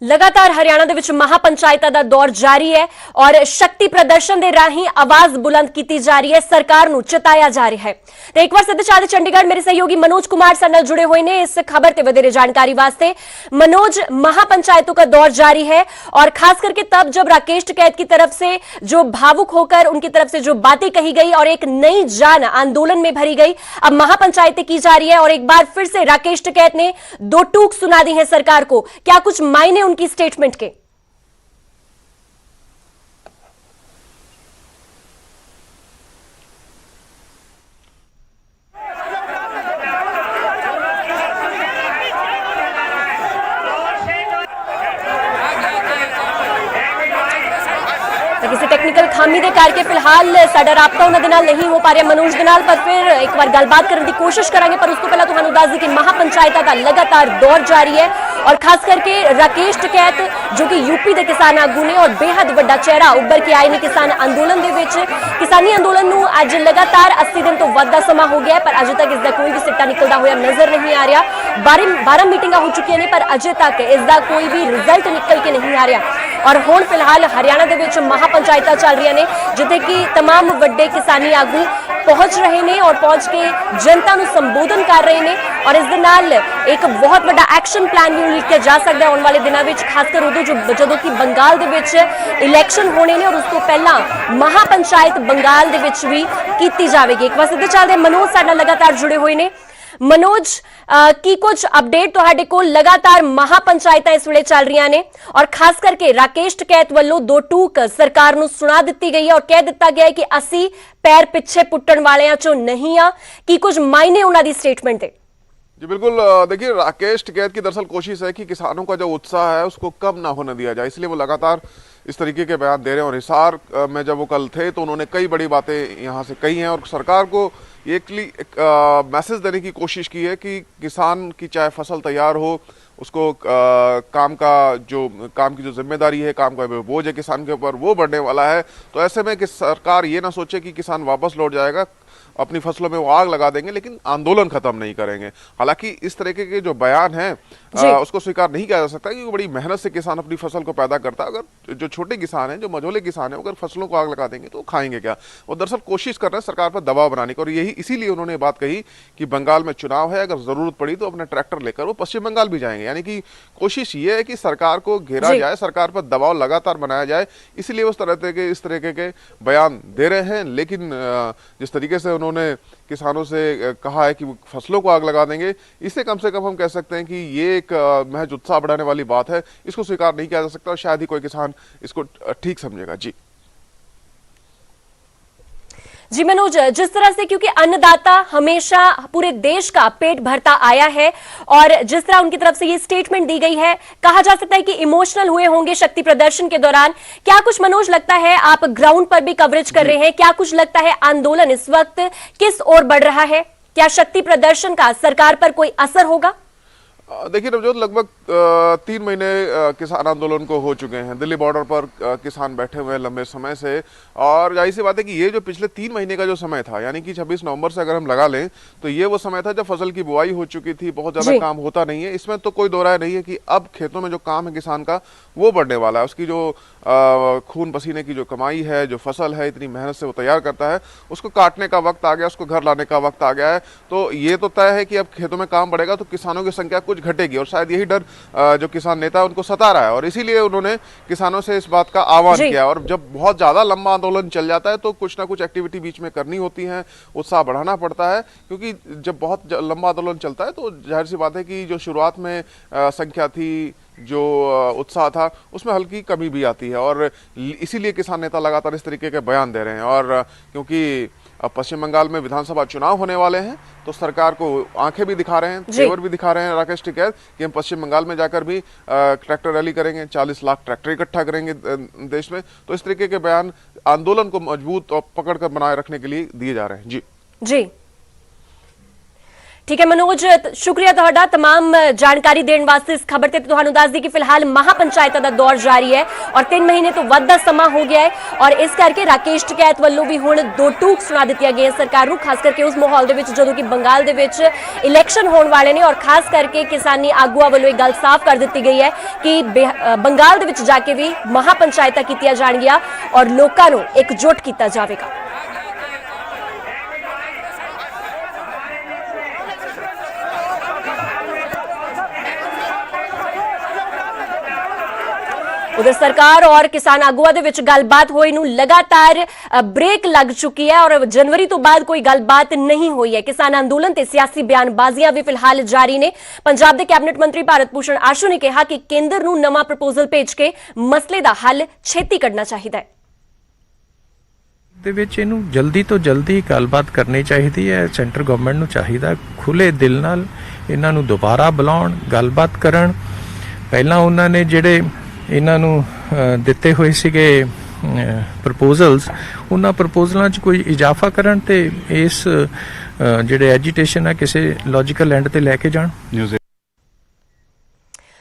लगातार हरियाणा ਦੇ ਵਿੱਚ ਮਹਾਪੰਚਾਇਤਾਂ ਦਾ ਦੌਰ ਜਾਰੀ ਹੈ ਔਰ ਸ਼ਕਤੀ ਪ੍ਰਦਰਸ਼ਨ ਦੇ ਰਾਹੀਂ ਆਵਾਜ਼ ਬੁਲੰਦ ਕੀਤੀ ਜਾ ਰਹੀ ਹੈ, ਸਰਕਾਰ ਨੂੰ ਚਿਤਾਇਆ ਜਾ ਰਿਹਾ ਹੈ। ਤੇ ਇੱਕ ਵਾਰ ਸਿੱਧੇ ਚਾਹਦੇ ਚੰਡੀਗੜ੍ਹ ਮੇਰੇ सहयोगी मनोज कुमार सर ਨਾਲ जुड़े हुए ने इस खबर से ਵਧੇਰੇ जानकारी वास्ते। मनोज, महापंचायतों का दौर जारी है और खास करके तब जब राकेश टिकैत की तरफ से जो भावुक होकर उनकी तरफ से जो बातें कही गई और एक नई जान आंदोलन में भरी गई, अब महापंचायतें की जा रही है और एक बार फिर से राकेश टिकैत ने दो टूक सुना दी है सरकार को। क्या कुछ मायने उनकी स्टेटमेंट के? किसी टेक्निकल खामी के करके फिलहाल साडा राबता उन्हां दे नाल नहीं हो पा रहा मनोज दे नाल, पर फिर एक बार गलबात करने की कोशिश करांगे। पर उसको पहला तुहानूं दस दी कि महापंचायतां दा लगातार दौर जारी है और खास करके राकेश टिकैत जो कि यूपी के किसान आगू ने और बेहद बड़ा चेहरा उभर के आए ने किसान अंदोलन दे विच। किसानी अंदोलन नूं अज लगातार 80 दिन तो वध दा समा हो गया है, पर अजे तक इसका कोई भी सिट्टा निकलता हुआ नजर नहीं आ रहा। 12 मीटिंगां हो चुकी ने पर अजे तक इसका कोई भी रिजल्ट निकल के नहीं आ रहा। और हुण फिलहाल हरियाणा दे विच महापंचायतां चल रही ने जिथे कि तमाम वड्डे किसानी आगू पहुंच रहे ने और पहुंच के जनता नूं संबोधन कर रहे ने और इस दे नाल एक बहुत बड़ा एक्शन प्लान भी लिखा जा सकता है आने वाले दिनों में, खासकर उदों जदों कि बंगाल दे विच इलैक्शन होने ने और उस तो पहला महापंचायत बंगाल दे विच भी कीती जावेगी। एक बार सीधे चलदे मनोज साडे नाल लगातार जुड़े हुए ने। मनोज, की कुछ अपडेट तुहाडे कोल? लगातार महापंचायतां इस वेले चल रही ने और खास करके राकेश टिकैत वालों दो टूक सरकार नूं सुना दी गई है और कह दिता गया है कि असी पैर पिछे पुट्टण वालियां चों नहीं आ। की कुछ मायने उन्हां दी स्टेटमेंट दे? जी बिल्कुल, देखिए राकेश टिकैत की दरअसल कोशिश है कि किसानों का जो उत्साह है उसको कम ना होने दिया जाए, इसलिए वो लगातार इस तरीके के बयान दे रहे हैं। और हिसार में जब वो कल थे तो उन्होंने कई बड़ी बातें यहाँ से कही हैं और सरकार को एक मैसेज देने की कोशिश की है कि किसान की चाहे फसल तैयार हो उसको काम की जो जिम्मेदारी है, काम का बोझ है किसान के ऊपर, वो बढ़ने वाला है। तो ऐसे में कि सरकार ये ना सोचे कि किसान वापस लौट जाएगा, अपनी फसलों में वो आग लगा देंगे लेकिन आंदोलन खत्म नहीं करेंगे। हालांकि इस तरीके के जो बयान हैं उसको स्वीकार नहीं किया जा सकता क्योंकि बड़ी मेहनत से किसान अपनी फसल को पैदा करता है। अगर जो छोटे किसान हैं, जो मझोले किसान हैं, अगर फसलों को आग लगा देंगे तो खाएंगे क्या? वो दरअसल कोशिश कर रहे हैं सरकार पर दबाव बनाने की और यही इसीलिए उन्होंने बात कही कि बंगाल में चुनाव है, अगर जरूरत पड़ी तो अपने ट्रैक्टर लेकर वो पश्चिम बंगाल भी जाएंगे। यानी कि कोशिश ये है कि सरकार को घेरा जाए, सरकार पर दबाव लगातार बनाया जाए, इसलिए वो इस तरीके के बयान दे रहे हैं। लेकिन जिस तरीके से उन्होंने किसानों से कहा है कि वो फसलों को आग लगा देंगे, इससे कम से कम हम कह सकते हैं कि ये एक महज उत्साह बढ़ाने वाली बात है, इसको स्वीकार नहीं किया जा सकता और शायद ही कोई किसान इसको ठीक समझेगा। जी मनोज, जिस तरह से क्योंकि अन्नदाता हमेशा पूरे देश का पेट भरता आया है और जिस तरह उनकी तरफ से ये स्टेटमेंट दी गई है, कहा जा सकता है कि इमोशनल हुए होंगे शक्ति प्रदर्शन के दौरान। क्या कुछ मनोज लगता है, आप ग्राउंड पर भी कवरेज कर रहे हैं, क्या कुछ लगता है आंदोलन इस वक्त किस ओर बढ़ रहा है? क्या शक्ति प्रदर्शन का सरकार पर कोई असर होगा? देखिए नवजोत, लगभग 3 महीने किसान आंदोलन को हो चुके हैं। दिल्ली बॉर्डर पर किसान बैठे हुए हैं लंबे समय से और जाहिर सी बात है कि ये जो पिछले 3 महीने का जो समय था, यानी कि 26 नवंबर से अगर हम लगा लें तो ये वो समय था जब फसल की बुआई हो चुकी थी, बहुत ज्यादा काम होता नहीं है। इसमें तो कोई दो राय नहीं है कि अब खेतों में जो काम है किसान का वो बढ़ने वाला है। उसकी जो खून पसीने की जो कमाई है, जो फसल है, इतनी मेहनत से वो तैयार करता है, उसको काटने का वक्त आ गया, उसको घर लाने का वक्त आ गया है। तो ये तो तय है कि अब खेतों में काम बढ़ेगा तो किसानों की संख्या कुछ घटेगी और शायद यही डर जो किसान नेता है उनको सता रहा है और इसीलिए उन्होंने किसानों से इस बात का आह्वान किया। और जब बहुत ज्यादा लंबा आंदोलन चल जाता है तो कुछ ना कुछ एक्टिविटी बीच में करनी होती है, उत्साह बढ़ाना पड़ता है, क्योंकि जब बहुत लंबा आंदोलन चलता है तो जाहिर सी बात है कि जो शुरुआत में संख्या थी, जो उत्साह था, उसमें हल्की कमी भी आती है और इसीलिए किसान नेता लगातार इस तरीके के बयान दे रहे हैं। और क्योंकि अब पश्चिम बंगाल में विधानसभा चुनाव होने वाले हैं तो सरकार को आंखें भी दिखा रहे हैं, तेवर भी दिखा रहे हैं राकेश टिकैत कि हम पश्चिम बंगाल में जाकर भी ट्रैक्टर रैली करेंगे, 40 लाख ट्रैक्टर इकट्ठा करेंगे देश में। तो इस तरीके के बयान आंदोलन को मजबूत और पकड़ कर बनाए रखने के लिए दिए जा रहे हैं। जी ठीक है मनोज, शुक्रिया ਤੁਹਾਡਾ तमाम ਜਾਣਕਾਰੀ ਦੇਣ ਵਾਸਤੇ। ਇਸ ਖਬਰ ਤੇ ਤੁਹਾਨੂੰ ਦੱਸ ਦੀ ਕਿ ਫਿਲਹਾਲ ਮਹਾਪੰਚਾਇਤਾਂ ਦਾ ਦੌਰ ਜਾਰੀ ਹੈ ਔਰ 3 ਮਹੀਨੇ ਤੋਂ ਵੱਧ ਦਾ ਸਮਾਂ ਹੋ ਗਿਆ ਹੈ ਔਰ ਇਸ ਕਰਕੇ ਰਾਕੇਸ਼ ਟਿਕੈਤ ਵੱਲੋਂ ਵੀ ਹੁਣ ਦੋ ਟੂਕ ਸੁਣਾ ਦਿੱਤੀਆਂ ਗਈਆਂ ਸਰਕਾਰ ਨੂੰ, ਖਾਸ ਕਰਕੇ ਉਸ ਮਾਹੌਲ ਦੇ ਵਿੱਚ ਜਦੋਂ ਕਿ ਬੰਗਾਲ ਦੇ ਵਿੱਚ ਇਲੈਕਸ਼ਨ ਹੋਣ ਵਾਲੇ ਨੇ ਔਰ ਖਾਸ ਕਰਕੇ ਕਿਸਾਨੀ ਆਗੂਆਂ ਵੱਲੋਂ ਇਹ ਗੱਲ ਸਾਫ਼ ਕਰ ਦਿੱਤੀ ਗਈ ਹੈ ਕਿ ਬੰਗਾਲ ਦੇ ਵਿੱਚ ਜਾ ਕੇ ਵੀ ਮਹਾਪੰਚਾਇਤਾਂ ਕੀਤੀਆਂ ਜਾਣਗੀਆਂ ਔਰ ਲੋਕਾਂ ਨੂੰ ਇਕਜੁੱਟ ਕੀਤਾ ਜਾਵੇਗਾ। उधर सरकार और किसान आगुआ दे विच गलबात होई नूं लगातार ब्रेक लग चुकी है और जनवरी तो बाद कोई गलबात नहीं हुई है। किसान अंदोलन ते सियासी बयानबाजियां भी फिलहाल जारी ने। पंजाब दे कैबिनेट मंत्री भारत भूषण आशू ने कहा कि केंद्र नूं नवां प्रपोजल भेज के मसले दा हल छेती करना चाहिए है। ਦੇ ਵਿੱਚ ਇਹਨੂੰ ਜਲਦੀ ਤੋਂ ਜਲਦੀ ਗੱਲਬਾਤ ਕਰਨੀ ਚਾਹੀਦੀ ਹੈ। ਸੈਂਟਰ ਗਵਰਨਮੈਂਟ ਨੂੰ ਚਾਹੀਦਾ ਖੁੱਲੇ ਦਿਲ ਨਾਲ ਇਹਨਾਂ ਨੂੰ ਦੁਬਾਰਾ ਬੁਲਾਉਣ, ਗੱਲਬਾਤ ਕਰਨ। ਪਹਿਲਾਂ ਉਹਨਾਂ ਨੇ ਜਿਹੜੇ ਇਹਨਾਂ ਨੂੰ ਦਿੱਤੇ ਹੋਏ ਸੀਗੇ ਪ੍ਰਪੋਜ਼ਲਸ, ਉਹਨਾਂ ਪ੍ਰਪੋਜ਼ਲਾਂ 'ਚ ਕੋਈ ਇਜ਼ਾਫਾ ਕਰਨ ਤੇ ਇਸ ਜਿਹੜੇ ਐਜੀਟੇਸ਼ਨ ਹੈ ਕਿਸੇ ਲੌਜੀਕਲ ਐਂਡ ਤੇ ਲੈ ਕੇ ਜਾਣ।